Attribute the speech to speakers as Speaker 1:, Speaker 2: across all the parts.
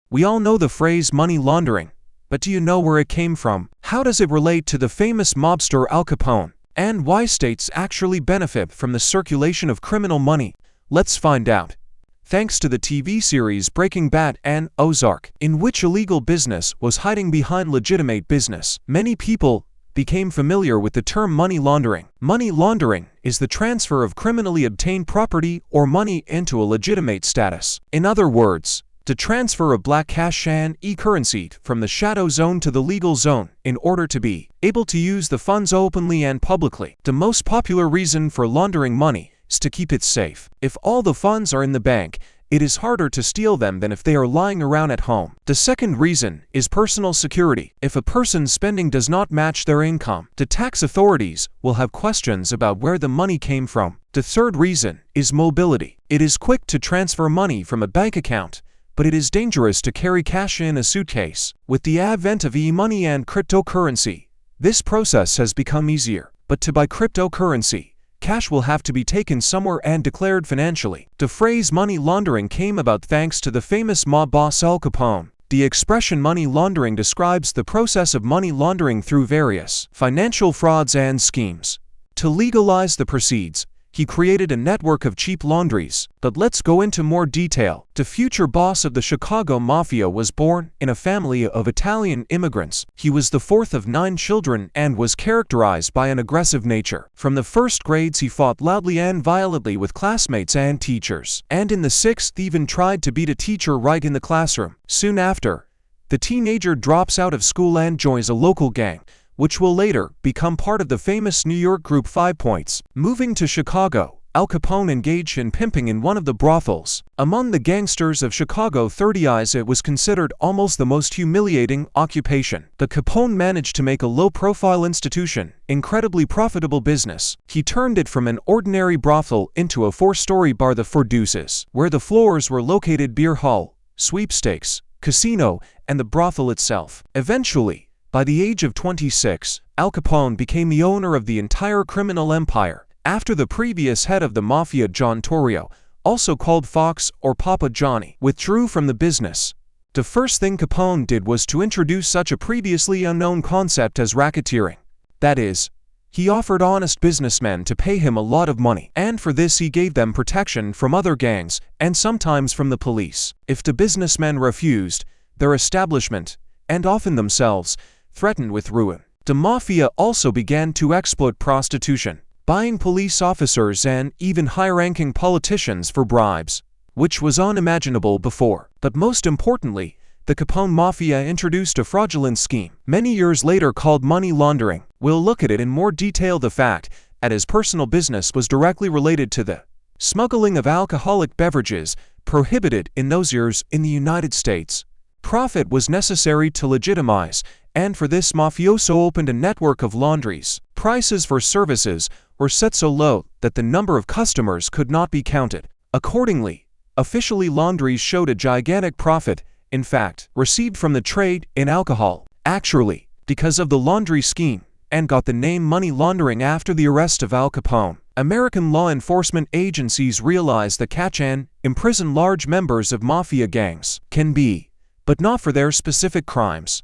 Speaker 1: We all know the phrase money laundering, but do you know where it came from? How does it relate to the famous mobster Al Capone? And why states actually benefit from the circulation of criminal money? Let's find out. Thanks to the TV series Breaking Bad and Ozark, in which illegal business was hiding behind legitimate business, many people became familiar with the term money laundering. Money laundering is the transfer of criminally obtained property or money into a legitimate status. In other words, the transfer of black cash and e-currency from the shadow zone to the legal zone in order to be able to use the funds openly and publicly. The most popular reason for laundering money is to keep it safe. If all the funds are in the bank, it is harder to steal them than if they are lying around at home. The second reason is personal security. If a person's spending does not match their income, the tax authorities will have questions about where the money came from. The third reason is mobility. It is quick to transfer money from a bank account, but it is dangerous to carry cash in a suitcase. With the advent of e-money and cryptocurrency, this process has become easier. But to buy cryptocurrency, cash will have to be taken somewhere and declared financially. The phrase money laundering came about thanks to the famous mob boss Al Capone. The expression money laundering describes the process of money laundering through various financial frauds and schemes. To legalize the proceeds, he created a network of cheap laundries. But let's go into more detail. The future boss of the Chicago Mafia was born in a family of Italian immigrants. He was the fourth of 9 children and was characterized by an aggressive nature. From the first grades he fought loudly and violently with classmates and teachers, and in the 6th even tried to beat a teacher right in the classroom. Soon after, the teenager drops out of school and joins a local gang, which will later become part of the famous New York group 5 Points. Moving to Chicago, Al Capone engaged in pimping in one of the brothels. Among the gangsters of Chicago 30s, it was considered almost the most humiliating occupation. But Capone managed to make a low-profile institution incredibly profitable business. He turned it from an ordinary brothel into a 4-story bar, the Four Deuces, where the floors were located beer hall, sweepstakes, casino, and the brothel itself. Eventually, by the age of 26, Al Capone became the owner of the entire criminal empire, after the previous head of the mafia, John Torrio, also called Fox or Papa Johnny, withdrew from the business. The first thing Capone did was to introduce such a previously unknown concept as racketeering. That is, he offered honest businessmen to pay him a lot of money, and for this he gave them protection from other gangs and sometimes from the police. If the businessmen refused, their establishment, and often themselves, threatened with ruin. The mafia also began to exploit prostitution, buying police officers and even high-ranking politicians for bribes, which was unimaginable before. But most importantly, the Capone Mafia introduced a fraudulent scheme many years later called money laundering. We'll look at it in more detail. The fact that his personal business was directly related to the smuggling of alcoholic beverages prohibited in those years in the United States. Profit was necessary to legitimize, and for this mafioso opened a network of laundries. Prices for services were set so low that the number of customers could not be counted. Accordingly, officially laundries showed a gigantic profit, in fact, received from the trade in alcohol. Actually, because of the laundry scheme, and got the name money laundering after the arrest of Al Capone. American law enforcement agencies realized that catch and imprison large members of mafia gangs can be, but not for their specific crimes,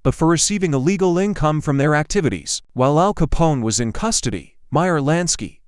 Speaker 1: but for receiving illegal income from their activities. While Al Capone was in custody, Meyer Lansky,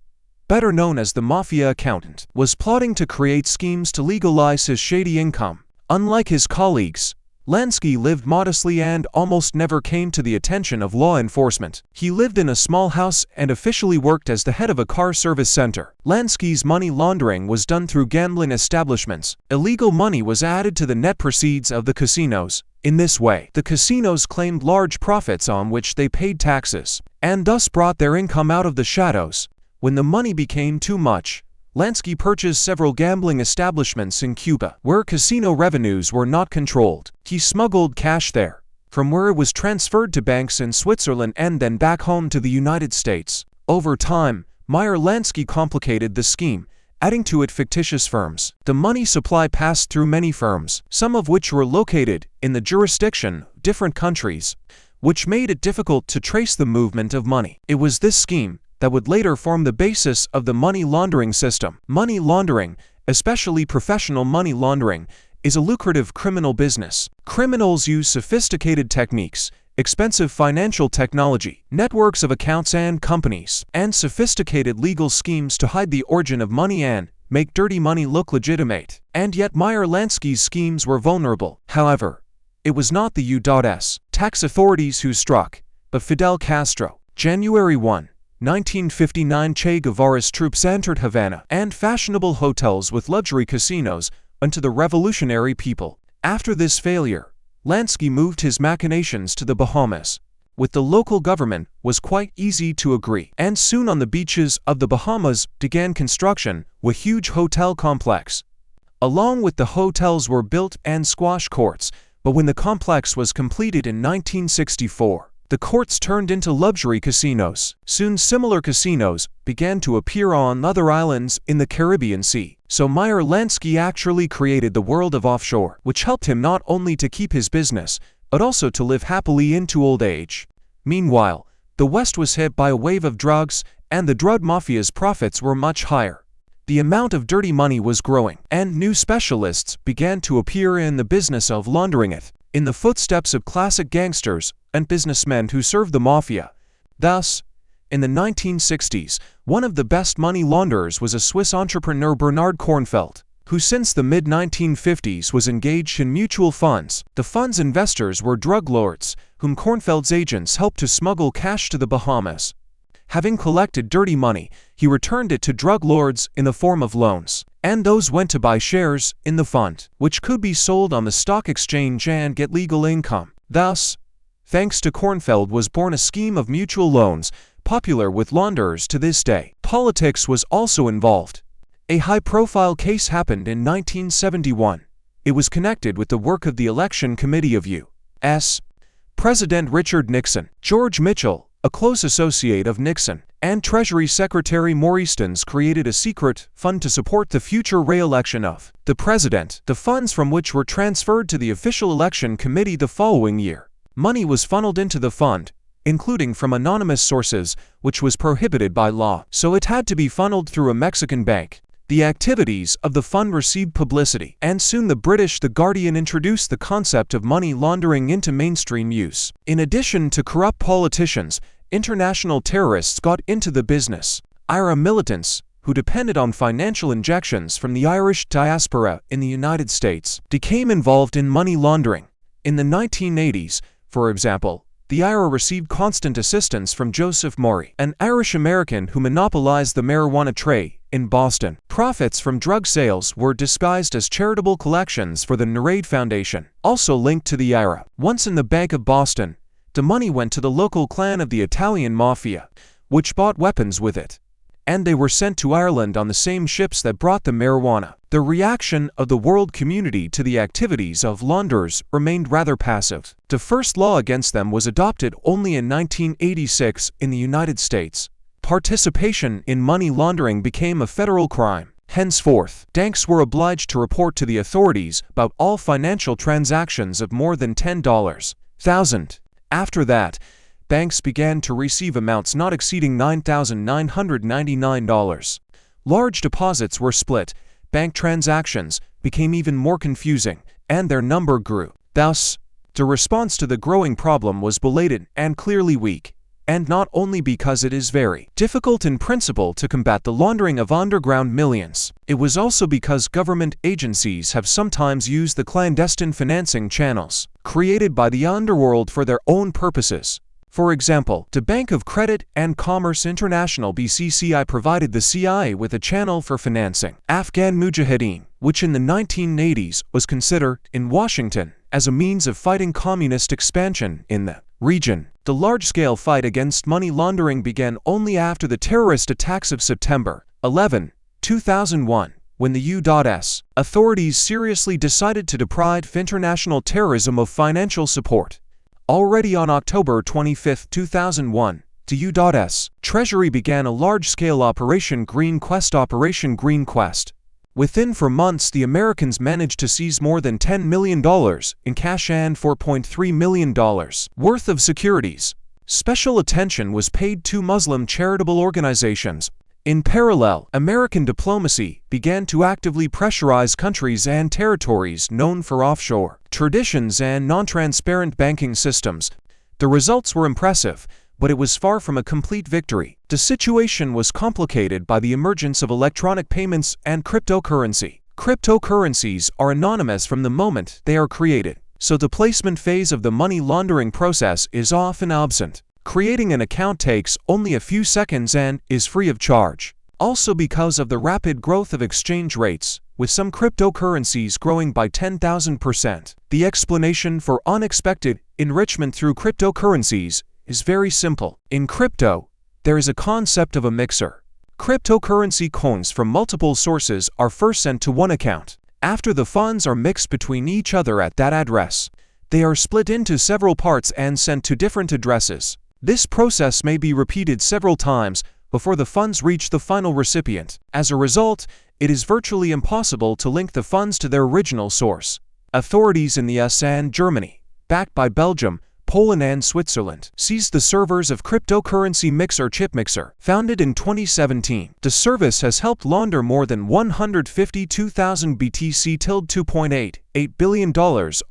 Speaker 1: better known as the mafia accountant, was plotting to create schemes to legalize his shady income. Unlike his colleagues, Lansky lived modestly and almost never came to the attention of law enforcement. He lived in a small house and officially worked as the head of a car service center. Lansky's money laundering was done through gambling establishments. Illegal money was added to the net proceeds of the casinos. In this way, the casinos claimed large profits on which they paid taxes, and thus brought their income out of the shadows. When the money became too much, Lansky purchased several gambling establishments in Cuba, where casino revenues were not controlled. He smuggled cash there, from where it was transferred to banks in Switzerland and then back home to the United States. Over time, Meyer Lansky complicated the scheme, adding to it fictitious firms. The money supply passed through many firms, some of which were located in the jurisdiction of different countries, which made it difficult to trace the movement of money. It was this scheme that would later form the basis of the money laundering system. Money laundering, especially professional money laundering, is a lucrative criminal business. Criminals use sophisticated techniques, expensive financial technology, networks of accounts and companies, and sophisticated legal schemes to hide the origin of money and make dirty money look legitimate. And yet Meyer Lansky's schemes were vulnerable. However, it was not the U.S. tax authorities who struck, but Fidel Castro. January 1, 1959, Che Guevara's troops entered Havana and fashionable hotels with luxury casinos unto the revolutionary people. After this failure, Lansky moved his machinations to the Bahamas. With the local government was quite easy to agree, and soon on the beaches of the Bahamas began construction with a huge hotel complex. Along with the hotels were built and squash courts, but when the complex was completed in 1964, the courts turned into luxury casinos. Soon similar casinos began to appear on other islands in the Caribbean Sea. So Meyer Lansky actually created the world of offshore, which helped him not only to keep his business, but also to live happily into old age. Meanwhile, the West was hit by a wave of drugs, and the drug mafia's profits were much higher. The amount of dirty money was growing, and new specialists began to appear in the business of laundering it, in the footsteps of classic gangsters and businessmen who served the mafia. Thus, in the 1960s, one of the best money launderers was a Swiss entrepreneur, Bernard Kornfeld, who since the mid-1950s was engaged in mutual funds. The fund's investors were drug lords, whom Kornfeld's agents helped to smuggle cash to the Bahamas. Having collected dirty money, he returned it to drug lords in the form of loans, and those went to buy shares in the fund, which could be sold on the stock exchange and get legal income. Thus, thanks to Kornfeld was born a scheme of mutual loans, popular with launderers to this day. Politics was also involved. A high-profile case happened in 1971. It was connected with the work of the Election Committee of U.S. President Richard Nixon. George Mitchell, a close associate of Nixon, and Treasury Secretary Maurice Stans created a secret fund to support the future re-election of the president, the funds from which were transferred to the official election committee the following year. Money was funneled into the fund, including from anonymous sources, which was prohibited by law, so it had to be funneled through a Mexican bank. The activities of the fund received publicity, and soon the British The Guardian introduced the concept of money laundering into mainstream use. In addition to corrupt politicians, international terrorists got into the business. IRA militants, who depended on financial injections from the Irish diaspora in the United States, became involved in money laundering. In the 1980s, for example, the IRA received constant assistance from Joseph Maury, an Irish-American who monopolized the marijuana trade in Boston. Profits from drug sales were disguised as charitable collections for the Narade Foundation, also linked to the IRA. Once in the Bank of Boston, the money went to the local clan of the Italian mafia, which bought weapons with it, and they were sent to Ireland on the same ships that brought the marijuana. The reaction of the world community to the activities of launderers remained rather passive. The first law against them was adopted only in 1986 in the United States. Participation in money laundering became a federal crime. Henceforth, banks were obliged to report to the authorities about all financial transactions of more than $10,000. After that, banks began to receive amounts not exceeding $9,999. Large deposits were split, bank transactions became even more confusing, and their number grew. Thus, the response to the growing problem was belated and clearly weak, and not only because it is very difficult in principle to combat the laundering of underground millions. It was also because government agencies have sometimes used the clandestine financing channels created by the underworld for their own purposes. For example, the Bank of Credit and Commerce International (BCCI) provided the CIA with a channel for financing Afghan Mujahideen, which in the 1980s was considered, in Washington, as a means of fighting communist expansion in the region. The large-scale fight against money laundering began only after the terrorist attacks of September 11, 2001, when the U.S. authorities seriously decided to deprive international terrorism of financial support. Already on October 25, 2001, the U.S. Treasury began a large-scale Operation Green Quest. Within 4 months, the Americans managed to seize more than $10 million in cash and $4.3 million worth of securities. Special attention was paid to Muslim charitable organizations, In parallel, American diplomacy began to actively pressurize countries and territories known for offshore traditions and non-transparent banking systems. The results were impressive, but it was far from a complete victory. The situation was complicated by the emergence of electronic payments and cryptocurrency. Cryptocurrencies are anonymous from the moment they are created, so the placement phase of the money laundering process is often absent. Creating an account takes only a few seconds and is free of charge. Also, because of the rapid growth of exchange rates, with some cryptocurrencies growing by 10,000%, the explanation for unexpected enrichment through cryptocurrencies is very simple. In crypto, there is a concept of a mixer. Cryptocurrency coins from multiple sources are first sent to one account. After the funds are mixed between each other at that address, they are split into several parts and sent to different addresses. This process may be repeated several times before the funds reach the final recipient. As a result, it is virtually impossible to link the funds to their original source. Authorities in the US and Germany, backed by Belgium, Poland and Switzerland, seized the servers of cryptocurrency mixer Chipmixer, founded in 2017. The service has helped launder more than 152,000 BTC $2.88 billion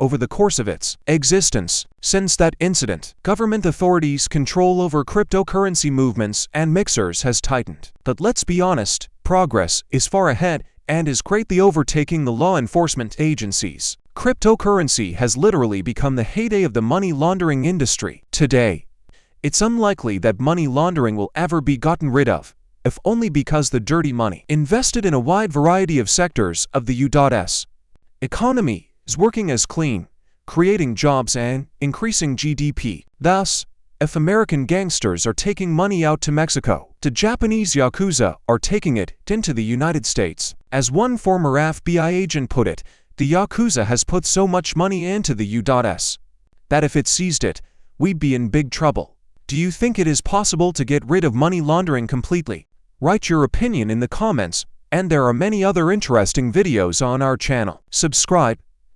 Speaker 1: over the course of its existence. Since that incident, government authorities' control over cryptocurrency movements and mixers has tightened. But let's be honest, progress is far ahead and is greatly overtaking the law enforcement agencies. Cryptocurrency has literally become the heyday of the money laundering industry. Today, it's unlikely that money laundering will ever be gotten rid of, if only because the dirty money invested in a wide variety of sectors of the U.S. economy is working as clean, creating jobs and increasing GDP. Thus, if American gangsters are taking money out to Mexico, the Japanese Yakuza are taking it into the United States. As one former FBI agent put it, the Yakuza has put so much money into the U.S. that if it seized it, we'd be in big trouble. Do you think it is possible to get rid of money laundering completely? Write your opinion in the comments, and there are many other interesting videos on our channel. Subscribe